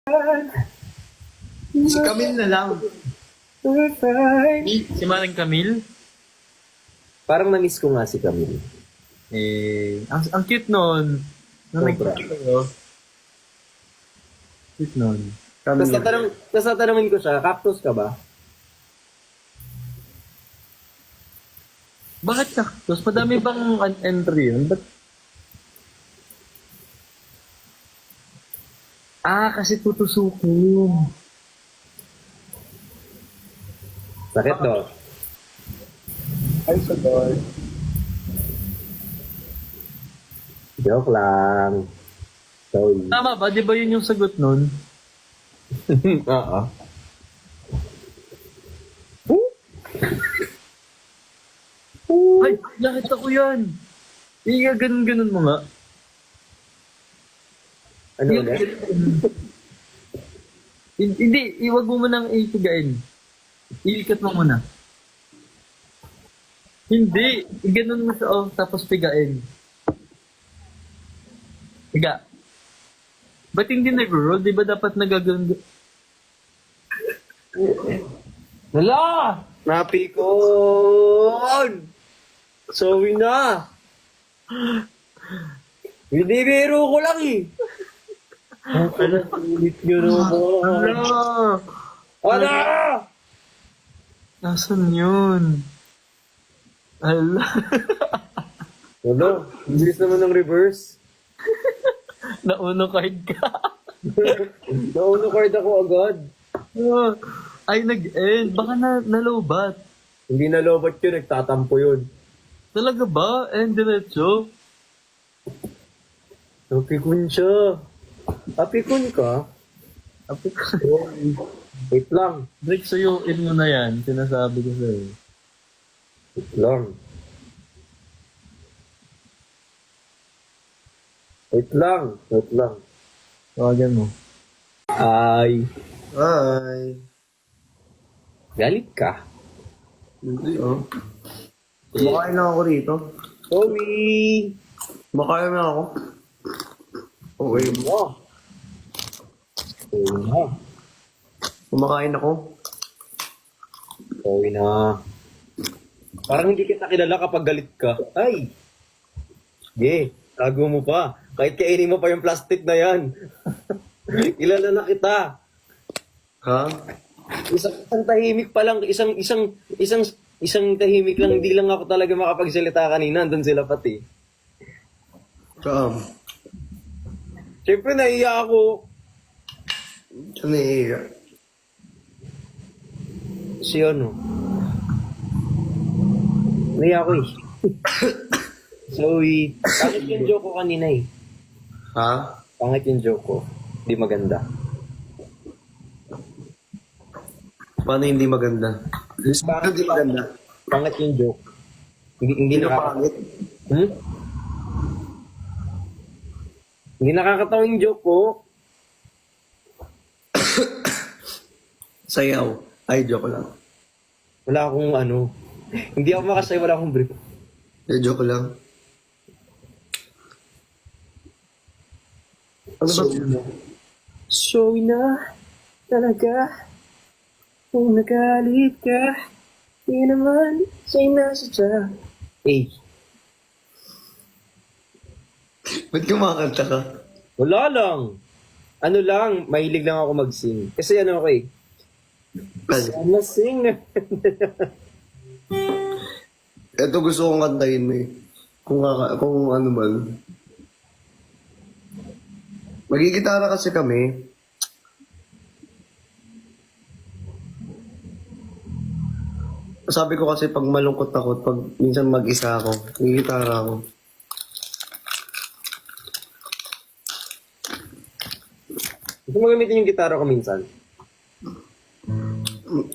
Si Camille na lang. Si Manang Camille? Parang na-miss ko nga si Camille. Ang cute nun. Nung Sobra. nagkita kayo. Cute nun. Tapos tatanungin ko siya, cactus ka ba? Bakit cactus? Madami bang entry yun? Ba't... kasi tutusukin. Sakit do. Ay, sa God. Joke lang. Sorry. Tama ba? Di ba yun yung sagot nun? Oo. Ay, nakita ko yan. Ganun-ganun mo nga. Ano ulit? Hindi, iwag mo munang ipigain. Ilikat mo muna. Hindi, ganun mo sa tapos pigain. Piga. Ba't hindi nag-roll? Di ba dapat nagaganda? Hala! Napikon! Sorry na! Hindi biro ko lang eh. Ano? Ulit nyo naman. Ano? Nasaan yun? Ala. Ano? Bilis naman ng reverse. Nauno card ka. Nauno card ako agad. Ay, nag-end. Baka nalobat. Hindi na lobot yun, nagtatampo yun. Talaga ba? End diretso? Napikon siya. Napikon ka? Wait lang. Break suyuin mo na yan. Sinasabi ko sa'yo. Wait lang. Wait lang. Wait lang. Tawagan mo. Ay. Ay. Galit ka? Hindi Kumakain lang ako rito. Sorry. Kumakain lang ako. Okay. Oh. Sorry na. Kumakain ako. Sorry na. Parang hindi kita kilala kapag galit ka. Ay! Sige, tago mo pa. Kahit kainin mo pa yung plastic na yan. Kilala na kita. Ha? Isang tahimik pa lang, isang tahimik lang, hindi lang ako talaga makapagsalita kanina. Andun sila pati. Kaam. Siyempre, naiya ako. Saan naiiya? Si ano? Naiya ako eh. Sorry. Pangit yung joke ko kanina eh. Ha? Pangit yung joke ko. Di maganda. Paano hindi maganda? Paano hindi maganda? Pangit yung joke. Hindi Sino pangit? Hmm? Hindi nakakatawa yung joke ko. Sayaw. Ay, joke lang. Wala akong ano. Hindi ako makasay, wala akong brief. Joke lang. Ano ba? So na talaga kung nagalit ka, di naman sa'yo nasadya. Eh, Ba't kumakanta ka? wala lang. Ano lang, mahilig lang ako mag-sing. Kasi ano ako eh, sana sing. Ito gusto kong kantahin mo eh. Kung ano man. Magigitara kasi kami. Sabi ko kasi pag malungkot ako, pag minsan mag-isa ako, magigitara ako. Gusto mo gamitin yung gitara ko minsan?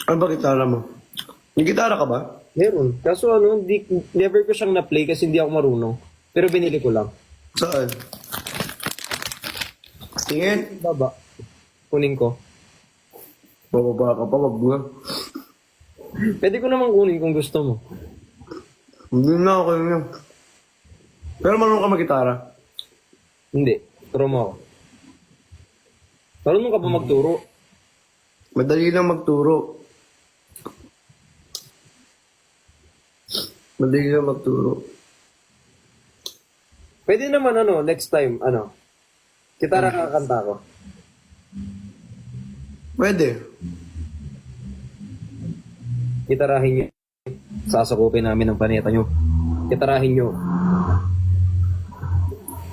Ano ba gitara mo? May gitara ka ba? Meron. Kaso ano, never ko siyang na-play kasi hindi ako marunong. Pero binili ko lang. Saan? Tingin. Baba. Kunin ko. Bababa ka pa, wag mo. Pwede ko naman kunin kung gusto mo. Hindi na ako yun. Pero marunong ka mag-gitara. Hindi. Turo mo ako. Marunong ka ba magturo? Madali lang magturo. Madali lang magturo. Pwede naman next time, gitara kakanta ko. Pwede. Gitarahin nyo. Sasakupin namin ng paneta nyo. Gitarahin nyo.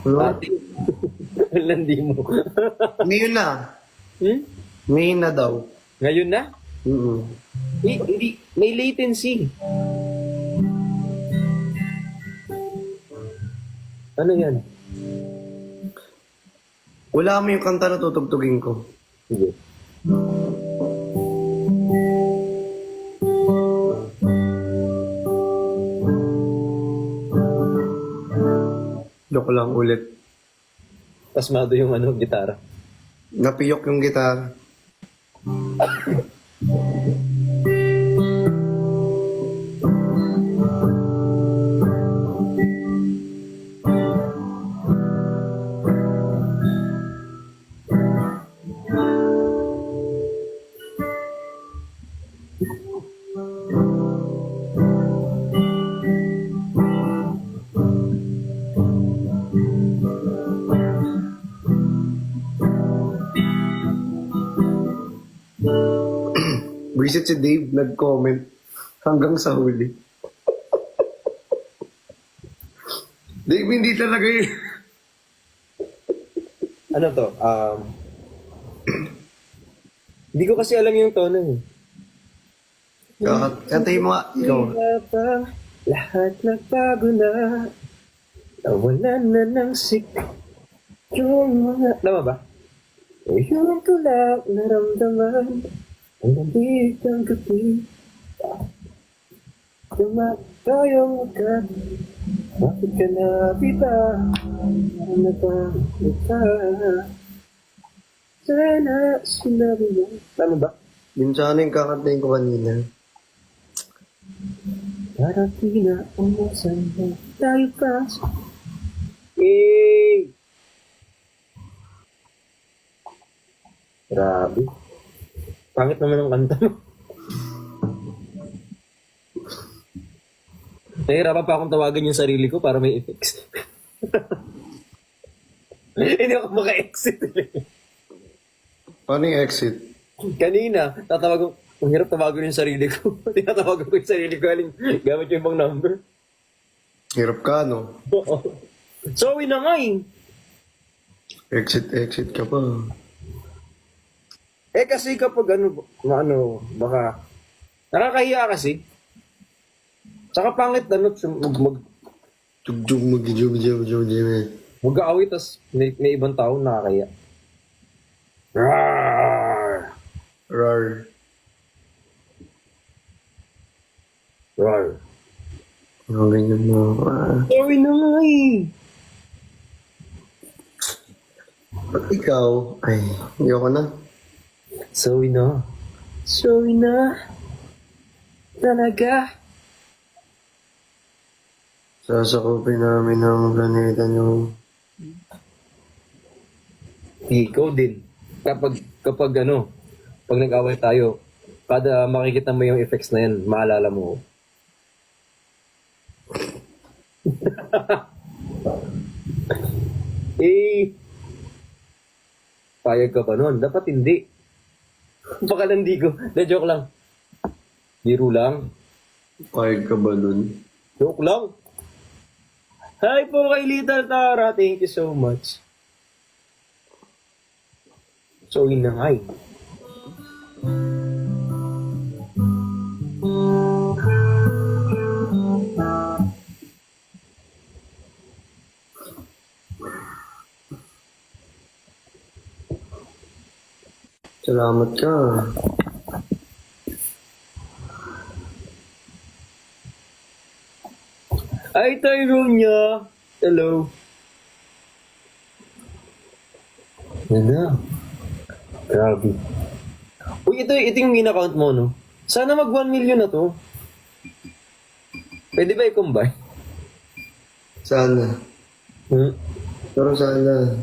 Ano? Ate. Landi mo. Ngayon na. Hmm? Ngayon na daw. Ngayon na? Mm. Hindi. May latency. Ano yan? Wala mo yung kanta na tutugtugin ko. Sige. Joke lang ulit. Pasmado yung gitara. Napiyok yung gitara. Visit si Dave, nag-comment hanggang sa huli. Dave, hindi talaga yun. Ano to? Hindi ko kasi alam yung tono eh. Kantahin mo nga, ikaw. Lahat nagbago na. Nawalan na ng yung mga... Tama ba? Ngayon ko lang naramdaman ang lamig ng gabi. Tumatayong ka. Bakit ka napita? Ano ba ita? Sana sinabi mo. Tama ba? Yun sana yung kakantahin ko kanina. Para pinaumasan mo tayo pa. Eh! Grabe. Pangit naman ang kanta mo. Nahihirapan pa akong tawagan yung sarili ko para may effects. Hindi ako maka-exit. Paano yung exit? Kanina, ang hirap tawagan yung sarili ko. Tinatawagan ko yung sarili ko gamit yung ibang number. Hirap ka, no? Oo. Sorry na nga eh. Exit ka pa. Eh kasi kapag baka nakakahiya kasi. Tsaka pangit Jugjug, mag-jum. mag-aaway tas may ibang tao nakakahiya. Rawr! Rar. Rawr. Ang ganyan mo. Sorry na nga eh. Ba't ikaw? Ay, ayoko na. Sorry na. Sorry na. Talaga. Sasakupin namin ang planeta nyo. Ikaw din. Kapag pag nag-away tayo, kada makikita mo yung effects na yan, maalala mo. Payag ka ba nun? Dapat hindi. Baka landi ko. Joke lang. Biro lang. Payag ka ba nun? Joke lang. Hi po kay Little Tara. Thank you so much. So, inangay. Salamat ka. Ay, Tyronia. Hello. Ano? Grabe. Uy, ito yung main account mo, no? Sana mag 1 million na to. Pwede ba i-combine? Sana. Hmm? Pero sana.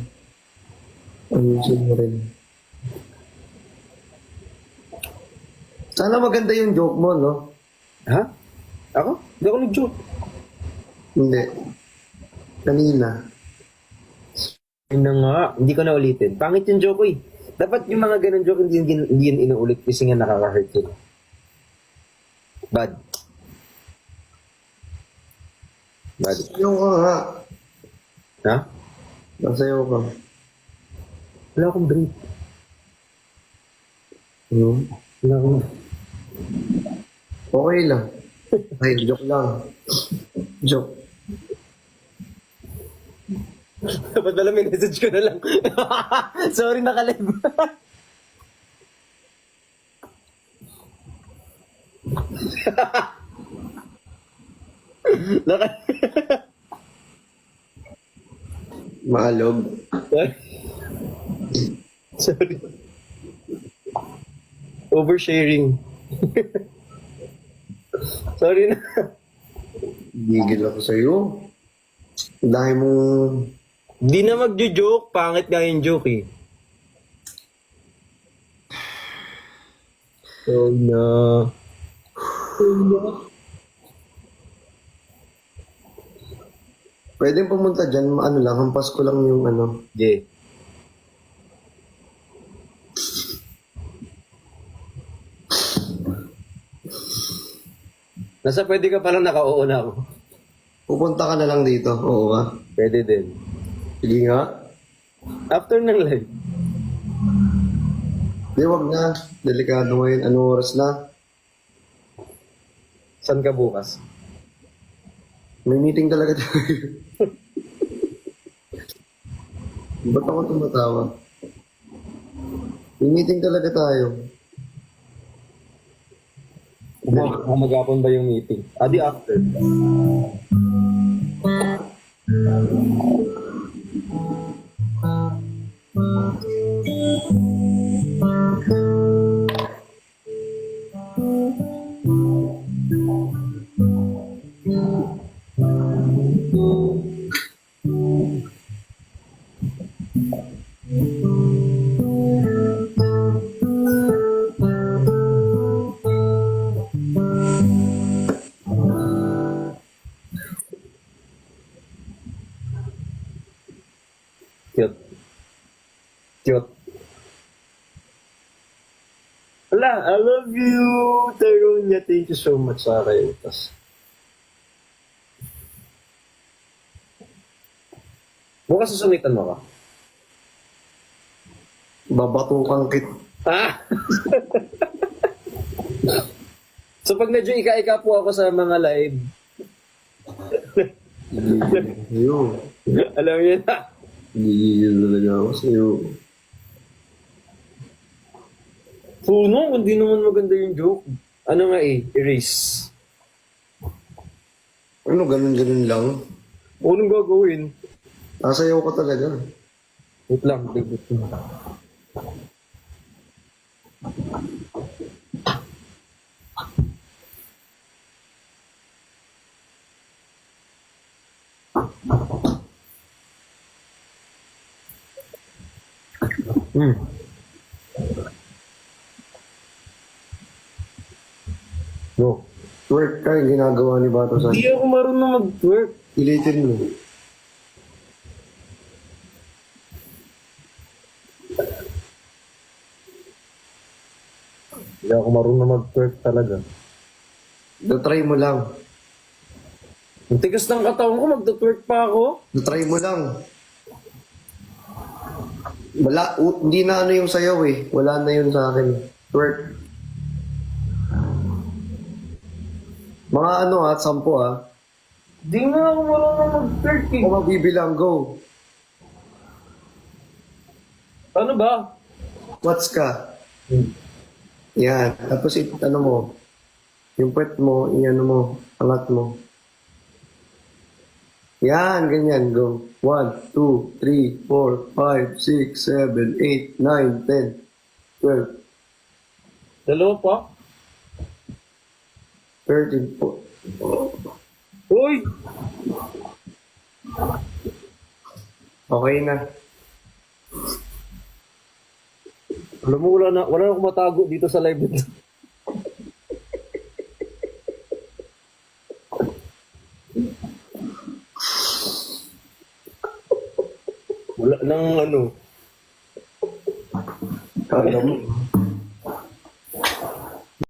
Ayusin mo rin. Sana maganda yung joke mo, no? Ha? Ako? Hindi ako nag-joke. Hindi. Kanina. Yun na nga, hindi ko na ulitin. Pangit yung joke ko eh. Dapat yung mga ganun joke, hindi yun inuulit kasi nga nakaka-hurt yun. Bad. Bad. Sayaw ka nga. Ha? Nasayaw ka. Wala akong break. Hmm? Wala akong... Okay lang. Ay, joke lang. Joke. Dapat pala may message ko na lang. Sorry, nakalive. Naka... Maalog. Sorry. Oversharing. Sorry na. Gigil ako sa'yo. Dahil mong... Di na magjo-joke. Pangit nga yung joke eh. So na. Pwede pumunta dyan, ano lang, hampas ko lang yung ano. Yeah. Nasa pwede ka palang nakauuna ako. Pupunta ka na lang dito. Oo ka. Pwede din. Sige nga. After ng live. Di, wag na. Delikado ngayon. Anong oras na? Saan ka bukas? May meeting talaga tayo. Ba't ako tumatawa? May meeting talaga tayo. Mag-apon ba yung meeting? Di after. Cute. Cute. Wala, I love you, Tarunya. Thank you so much sa akin. Bukas susungitan mo ka. Babatukan kit. Ah! So pag medyo ika-ika po ako sa mga live, Ayun. alam niyo na. Gigil talaga ako sa'yo. Puno, hindi naman maganda yung joke. Ano nga erase. Ano, ganun-ganun lang? Anong gagawin? Nasayaw ka talaga. Wait lang, bigit mo. No. Work ka, yung ginagawa ni Bato sa... Hindi ako marunong mag-twerk. Ilitin mo. Hindi ako marunong mag-twerk talaga. Try mo lang. Ang tigas ng katawan ko, mag-twerk pa ako. Try mo lang. Wala, hindi na ano yung sayaw eh. Wala na yun sa akin. Work. Mga ano ha, 10 ha. Hindi nga ako marunong mag-twerk eh. Kung mabibilang, go. Ano ba? What's ka? Yan. Tapos ano mo, yung puwet mo, ano mo, angat mo. Yan, ganyan, go. 1, 2, 3, 4, 5, 6, 7, 8, 9, 10, 12, Dalawa pa? 13, 14. Uy! Okay na. Alam mo, wala na akong matago dito sa live nito. Wala nang ano. Kala mo,